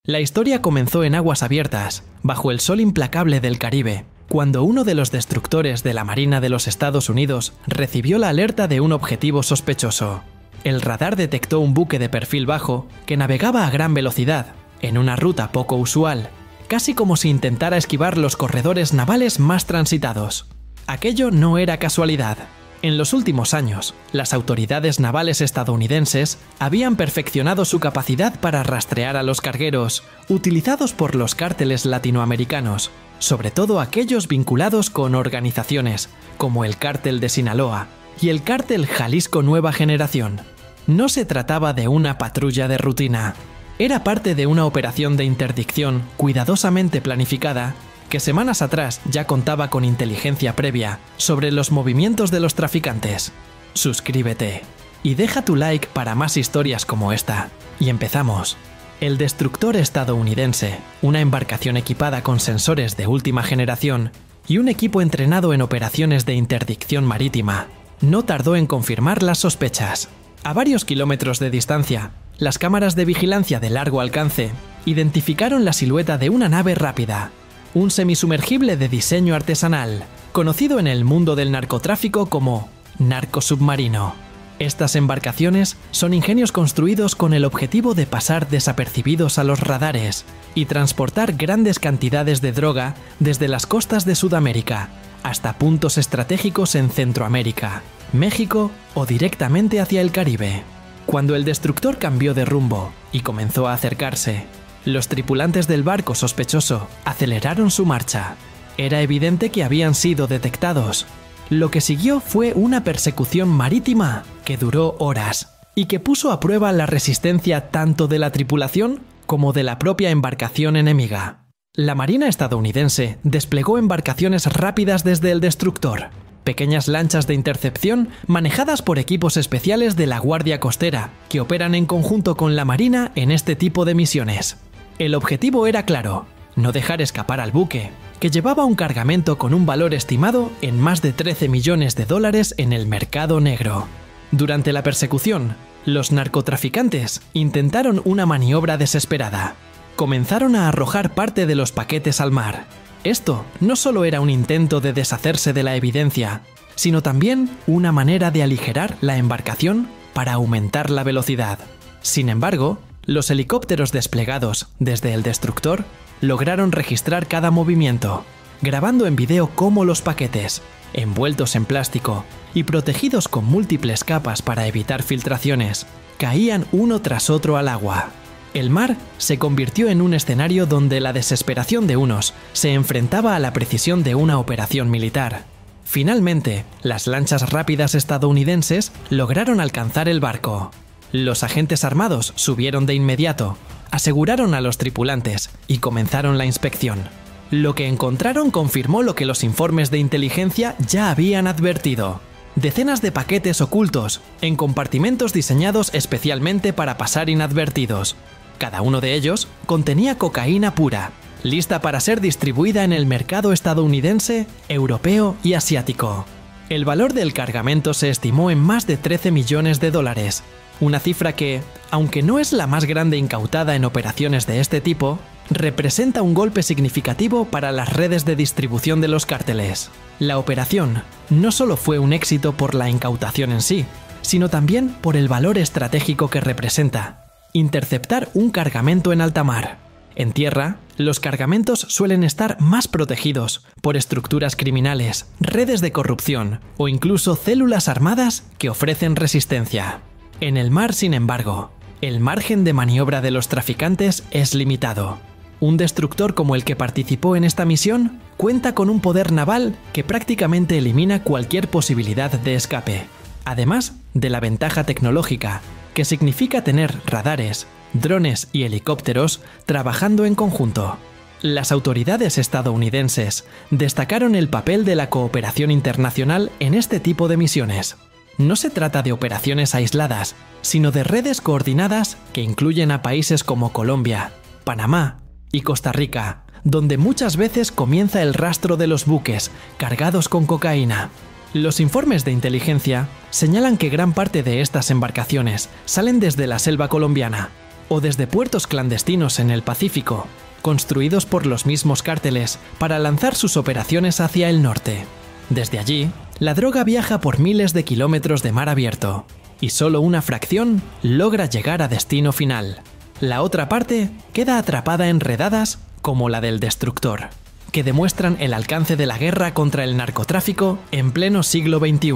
La historia comenzó en aguas abiertas, bajo el sol implacable del Caribe, cuando uno de los destructores de la Marina de los Estados Unidos recibió la alerta de un objetivo sospechoso. El radar detectó un buque de perfil bajo que navegaba a gran velocidad, en una ruta poco usual, casi como si intentara esquivar los corredores navales más transitados. Aquello no era casualidad. En los últimos años, las autoridades navales estadounidenses habían perfeccionado su capacidad para rastrear a los cargueros utilizados por los cárteles latinoamericanos, sobre todo aquellos vinculados con organizaciones como el Cártel de Sinaloa y el Cártel Jalisco Nueva Generación. No se trataba de una patrulla de rutina. Era parte de una operación de interdicción cuidadosamente planificada que semanas atrás ya contaba con inteligencia previa sobre los movimientos de los traficantes. Suscríbete y deja tu like para más historias como esta. Y empezamos. El destructor estadounidense, una embarcación equipada con sensores de última generación y un equipo entrenado en operaciones de interdicción marítima, no tardó en confirmar las sospechas. A varios kilómetros de distancia, las cámaras de vigilancia de largo alcance identificaron la silueta de una nave rápida, un semisumergible de diseño artesanal, conocido en el mundo del narcotráfico como narcosubmarino. Estas embarcaciones son ingenios construidos con el objetivo de pasar desapercibidos a los radares y transportar grandes cantidades de droga desde las costas de Sudamérica hasta puntos estratégicos en Centroamérica, México o directamente hacia el Caribe. Cuando el destructor cambió de rumbo y comenzó a acercarse, los tripulantes del barco sospechoso aceleraron su marcha. Era evidente que habían sido detectados. Lo que siguió fue una persecución marítima que duró horas y que puso a prueba la resistencia tanto de la tripulación como de la propia embarcación enemiga. La Marina estadounidense desplegó embarcaciones rápidas desde el destructor, pequeñas lanchas de intercepción manejadas por equipos especiales de la Guardia Costera que operan en conjunto con la Marina en este tipo de misiones. El objetivo era claro: no dejar escapar al buque, que llevaba un cargamento con un valor estimado en más de 13 millones de dólares en el mercado negro. Durante la persecución, los narcotraficantes intentaron una maniobra desesperada. Comenzaron a arrojar parte de los paquetes al mar. Esto no solo era un intento de deshacerse de la evidencia, sino también una manera de aligerar la embarcación para aumentar la velocidad. Sin embargo, los helicópteros desplegados desde el destructor lograron registrar cada movimiento, grabando en video cómo los paquetes, envueltos en plástico y protegidos con múltiples capas para evitar filtraciones, caían uno tras otro al agua. El mar se convirtió en un escenario donde la desesperación de unos se enfrentaba a la precisión de una operación militar. Finalmente, las lanchas rápidas estadounidenses lograron alcanzar el barco. Los agentes armados subieron de inmediato, aseguraron a los tripulantes y comenzaron la inspección. Lo que encontraron confirmó lo que los informes de inteligencia ya habían advertido: decenas de paquetes ocultos en compartimentos diseñados especialmente para pasar inadvertidos. Cada uno de ellos contenía cocaína pura, lista para ser distribuida en el mercado estadounidense, europeo y asiático. El valor del cargamento se estimó en más de 13 millones de dólares. Una cifra que, aunque no es la más grande incautada en operaciones de este tipo, representa un golpe significativo para las redes de distribución de los cárteles. La operación no solo fue un éxito por la incautación en sí, sino también por el valor estratégico que representa: interceptar un cargamento en alta mar. En tierra, los cargamentos suelen estar más protegidos por estructuras criminales, redes de corrupción o incluso células armadas que ofrecen resistencia. En el mar, sin embargo, el margen de maniobra de los traficantes es limitado. Un destructor como el que participó en esta misión cuenta con un poder naval que prácticamente elimina cualquier posibilidad de escape, además de la ventaja tecnológica, que significa tener radares, drones y helicópteros trabajando en conjunto. Las autoridades estadounidenses destacaron el papel de la cooperación internacional en este tipo de misiones. No se trata de operaciones aisladas, sino de redes coordinadas que incluyen a países como Colombia, Panamá y Costa Rica, donde muchas veces comienza el rastro de los buques cargados con cocaína. Los informes de inteligencia señalan que gran parte de estas embarcaciones salen desde la selva colombiana o desde puertos clandestinos en el Pacífico, construidos por los mismos cárteles para lanzar sus operaciones hacia el norte. Desde allí, la droga viaja por miles de kilómetros de mar abierto, y solo una fracción logra llegar a destino final. La otra parte queda atrapada en redadas como la del Destructor, que demuestran el alcance de la guerra contra el narcotráfico en pleno siglo XXI.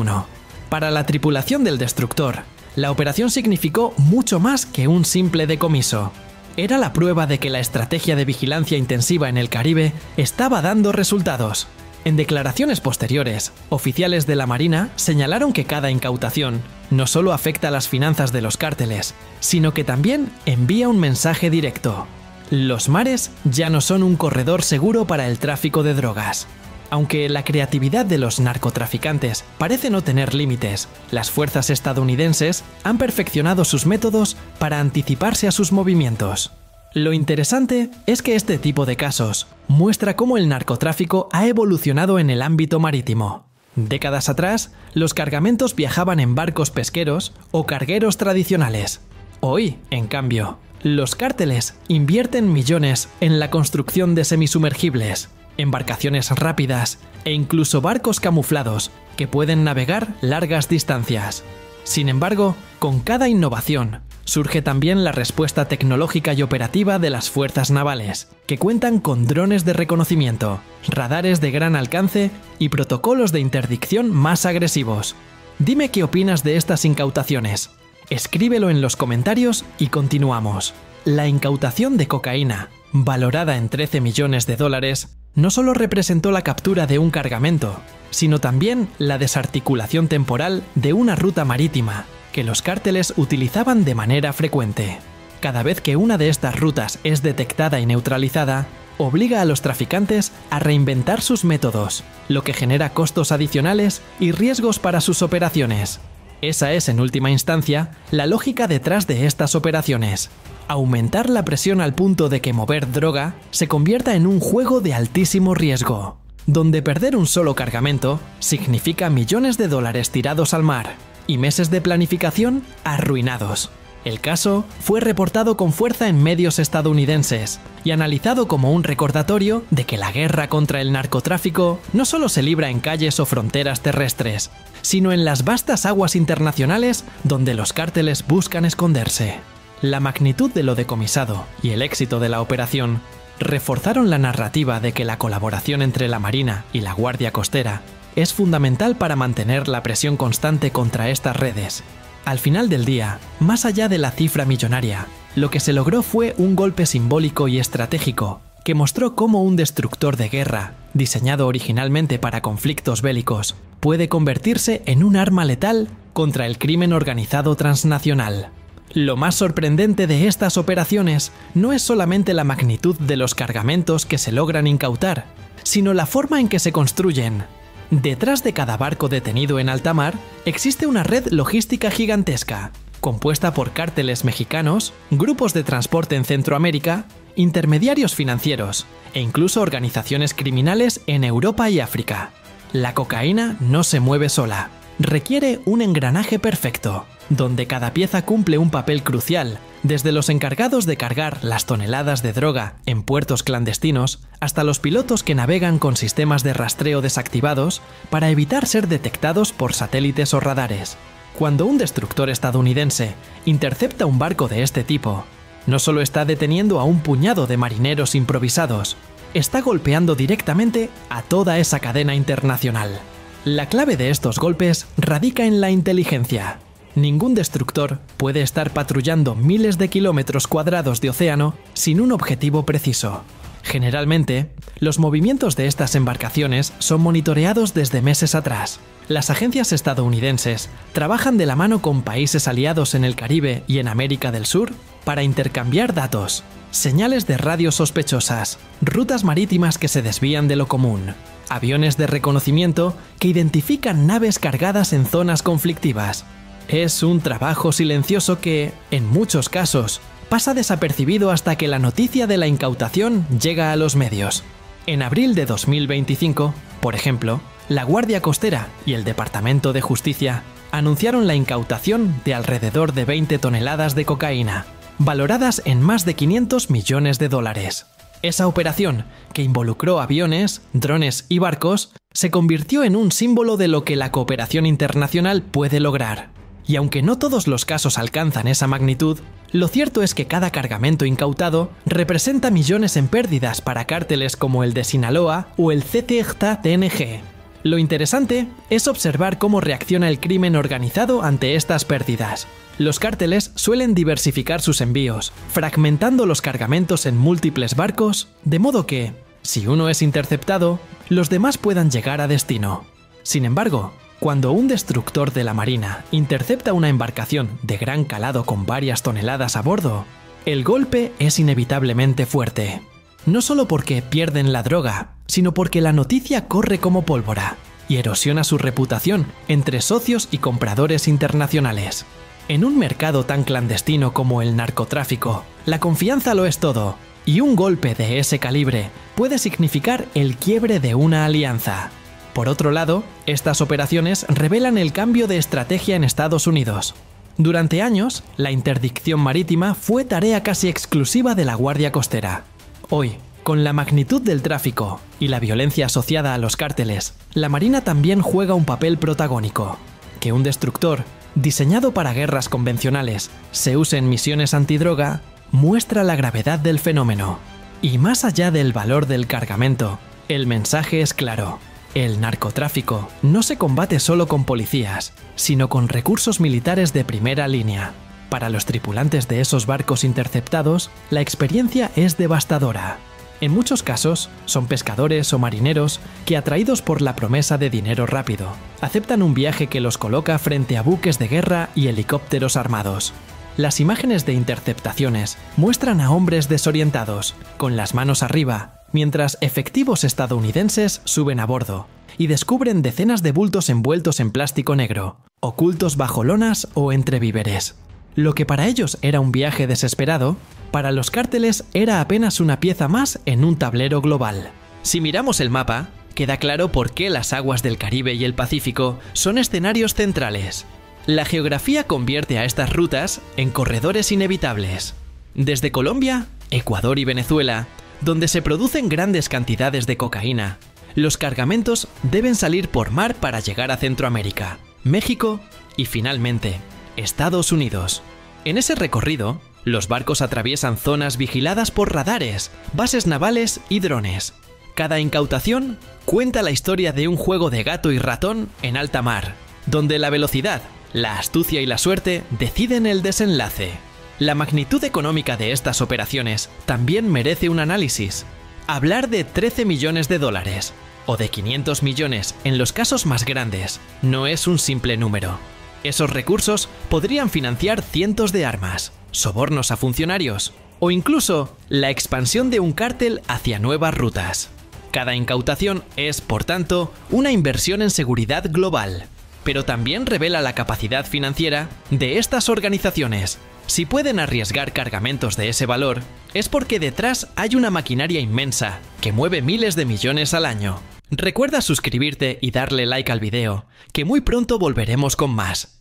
Para la tripulación del Destructor, la operación significó mucho más que un simple decomiso. Era la prueba de que la estrategia de vigilancia intensiva en el Caribe estaba dando resultados. En declaraciones posteriores, oficiales de la Marina señalaron que cada incautación no solo afecta a las finanzas de los cárteles, sino que también envía un mensaje directo. Los mares ya no son un corredor seguro para el tráfico de drogas. Aunque la creatividad de los narcotraficantes parece no tener límites, las fuerzas estadounidenses han perfeccionado sus métodos para anticiparse a sus movimientos. Lo interesante es que este tipo de casos muestra cómo el narcotráfico ha evolucionado en el ámbito marítimo. Décadas atrás, los cargamentos viajaban en barcos pesqueros o cargueros tradicionales. Hoy, en cambio, los cárteles invierten millones en la construcción de semisumergibles, embarcaciones rápidas e incluso barcos camuflados que pueden navegar largas distancias. Sin embargo, con cada innovación, surge también la respuesta tecnológica y operativa de las fuerzas navales, que cuentan con drones de reconocimiento, radares de gran alcance y protocolos de interdicción más agresivos. Dime qué opinas de estas incautaciones. Escríbelo en los comentarios y continuamos. La incautación de cocaína, valorada en 13 millones de dólares, no solo representó la captura de un cargamento, sino también la desarticulación temporal de una ruta marítima que los cárteles utilizaban de manera frecuente. Cada vez que una de estas rutas es detectada y neutralizada, obliga a los traficantes a reinventar sus métodos, lo que genera costos adicionales y riesgos para sus operaciones. Esa es, en última instancia, la lógica detrás de estas operaciones: aumentar la presión al punto de que mover droga se convierta en un juego de altísimo riesgo, donde perder un solo cargamento significa millones de dólares tirados al mar y meses de planificación arruinados. El caso fue reportado con fuerza en medios estadounidenses y analizado como un recordatorio de que la guerra contra el narcotráfico no solo se libra en calles o fronteras terrestres, sino en las vastas aguas internacionales donde los cárteles buscan esconderse. La magnitud de lo decomisado y el éxito de la operación reforzaron la narrativa de que la colaboración entre la Marina y la Guardia Costera es fundamental para mantener la presión constante contra estas redes. Al final del día, más allá de la cifra millonaria, lo que se logró fue un golpe simbólico y estratégico que mostró cómo un destructor de guerra, diseñado originalmente para conflictos bélicos, puede convertirse en un arma letal contra el crimen organizado transnacional. Lo más sorprendente de estas operaciones no es solamente la magnitud de los cargamentos que se logran incautar, sino la forma en que se construyen. Detrás de cada barco detenido en alta mar existe una red logística gigantesca, compuesta por cárteles mexicanos, grupos de transporte en Centroamérica, intermediarios financieros e incluso organizaciones criminales en Europa y África. La cocaína no se mueve sola, requiere un engranaje perfecto, donde cada pieza cumple un papel crucial, desde los encargados de cargar las toneladas de droga en puertos clandestinos hasta los pilotos que navegan con sistemas de rastreo desactivados para evitar ser detectados por satélites o radares. Cuando un destructor estadounidense intercepta un barco de este tipo, no solo está deteniendo a un puñado de marineros improvisados, está golpeando directamente a toda esa cadena internacional. La clave de estos golpes radica en la inteligencia. Ningún destructor puede estar patrullando miles de kilómetros cuadrados de océano sin un objetivo preciso. Generalmente, los movimientos de estas embarcaciones son monitoreados desde meses atrás. Las agencias estadounidenses trabajan de la mano con países aliados en el Caribe y en América del Sur para intercambiar datos, señales de radio sospechosas, rutas marítimas que se desvían de lo común, aviones de reconocimiento que identifican naves cargadas en zonas conflictivas. Es un trabajo silencioso que, en muchos casos, pasa desapercibido hasta que la noticia de la incautación llega a los medios. En abril de 2025, por ejemplo, la Guardia Costera y el Departamento de Justicia anunciaron la incautación de alrededor de 20 toneladas de cocaína. valoradas en más de 500 millones de dólares. Esa operación, que involucró aviones, drones y barcos, se convirtió en un símbolo de lo que la cooperación internacional puede lograr. Y aunque no todos los casos alcanzan esa magnitud, lo cierto es que cada cargamento incautado representa millones en pérdidas para cárteles como el de Sinaloa o el ZTA-TNG. Lo interesante es observar cómo reacciona el crimen organizado ante estas pérdidas. Los cárteles suelen diversificar sus envíos, fragmentando los cargamentos en múltiples barcos, de modo que, si uno es interceptado, los demás puedan llegar a destino. Sin embargo, cuando un destructor de la Marina intercepta una embarcación de gran calado con varias toneladas a bordo, el golpe es inevitablemente fuerte. No solo porque pierden la droga, sino porque la noticia corre como pólvora y erosiona su reputación entre socios y compradores internacionales. En un mercado tan clandestino como el narcotráfico, la confianza lo es todo, y un golpe de ese calibre puede significar el quiebre de una alianza. Por otro lado, estas operaciones revelan el cambio de estrategia en Estados Unidos. Durante años, la interdicción marítima fue tarea casi exclusiva de la Guardia Costera. Hoy, con la magnitud del tráfico y la violencia asociada a los cárteles, la Marina también juega un papel protagónico. Que un destructor, diseñado para guerras convencionales, se use en misiones antidroga, muestra la gravedad del fenómeno. Y más allá del valor del cargamento, el mensaje es claro. El narcotráfico no se combate solo con policías, sino con recursos militares de primera línea. Para los tripulantes de esos barcos interceptados, la experiencia es devastadora. En muchos casos, son pescadores o marineros que, atraídos por la promesa de dinero rápido, aceptan un viaje que los coloca frente a buques de guerra y helicópteros armados. Las imágenes de interceptaciones muestran a hombres desorientados, con las manos arriba, mientras efectivos estadounidenses suben a bordo y descubren decenas de bultos envueltos en plástico negro, ocultos bajo lonas o entre víveres. Lo que para ellos era un viaje desesperado, para los cárteles era apenas una pieza más en un tablero global. Si miramos el mapa, queda claro por qué las aguas del Caribe y el Pacífico son escenarios centrales. La geografía convierte a estas rutas en corredores inevitables. Desde Colombia, Ecuador y Venezuela, donde se producen grandes cantidades de cocaína, los cargamentos deben salir por mar para llegar a Centroamérica, México y, finalmente, Estados Unidos. En ese recorrido, los barcos atraviesan zonas vigiladas por radares, bases navales y drones. Cada incautación cuenta la historia de un juego de gato y ratón en alta mar, donde la velocidad, la astucia y la suerte deciden el desenlace. La magnitud económica de estas operaciones también merece un análisis. Hablar de 13 millones de dólares o de 500 millones en los casos más grandes no es un simple número. Esos recursos podrían financiar cientos de armas, sobornos a funcionarios o incluso la expansión de un cártel hacia nuevas rutas. Cada incautación es, por tanto, una inversión en seguridad global, pero también revela la capacidad financiera de estas organizaciones. Si pueden arriesgar cargamentos de ese valor, es porque detrás hay una maquinaria inmensa que mueve miles de millones al año. Recuerda suscribirte y darle like al video, que muy pronto volveremos con más.